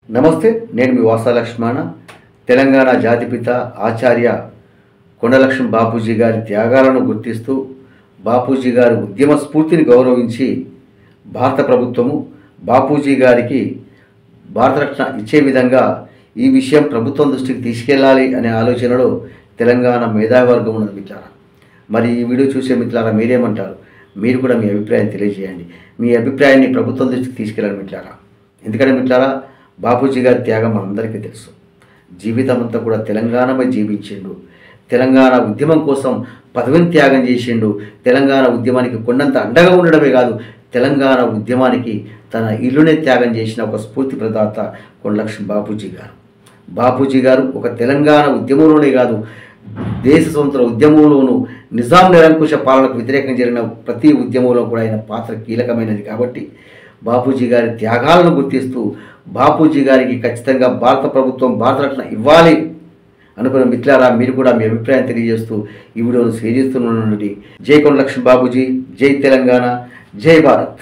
నమస్తే, నేను మీ వాసా లక్ష్మణ. తెలంగాణ జాతిపిత ఆచార్య కొండలక్ష్మణ బాపూజీ గారి త్యాగాలను గుర్తిస్తూ బాపూజీ గారి ఉద్యమ స్ఫూర్తిని గౌరవించి భారత ప్రభుత్వము బాపూజీ గారికి భారతరత్న ఇచ్చే విధంగా ఈ విషయం ప్రభుత్వం దృష్టికి తీసుకెళ్ళాలి అనే ఆలోచనలో తెలంగాణ మేధావర్గం ఉన్నది మిత్రులారా. మరి ఈ వీడియో చూసే మిత్రులారా మీరేమంటారు? మీరు కూడా మీ అభిప్రాయం తెలియజేయండి. మీ అభిప్రాయాన్ని ప్రభుత్వం దృష్టికి తీసుకెళ్ళాలి మిత్రులారా. ఎందుకంటే మిత్రులారా, బాపూజీ గారి త్యాగం మనందరికీ తెలుసు. జీవితం అంతా కూడా తెలంగాణపై జీవించిండు. తెలంగాణ ఉద్యమం కోసం పదవిని త్యాగం చేసిండు. తెలంగాణ ఉద్యమానికి కొండంత అండగా ఉండడమే కాదు, తెలంగాణ ఉద్యమానికి తన ఇల్లునే త్యాగం చేసిన ఒక స్ఫూర్తి ప్రదాత కొండలక్ష్మణ బాపూజీ గారు. బాపూజీ గారు ఒక తెలంగాణ ఉద్యమంలోనే కాదు, దేశ స్వతంత్ర ఉద్యమంలోనూ నిజాం నిరంకుశ పాలనకు వ్యతిరేకంగా జరిగిన ప్రతి ఉద్యమంలో కూడా ఆయన పాత్ర కీలకమైనది. కాబట్టి బాపూజీ గారి త్యాగాలను గుర్తిస్తూ బాపూజీ గారికి ఖచ్చితంగా భారత ప్రభుత్వం భారతరత్న ఇవ్వాలి అనుకున్న మిత్రులారా, మీరు కూడా మీ అభిప్రాయం తెలియజేస్తూ ఈ వీడియోను షేర్ చేస్తున్నటువంటి జై కొండలక్ష్మణ బాపూజీ, జై తెలంగాణ, జై భారత్.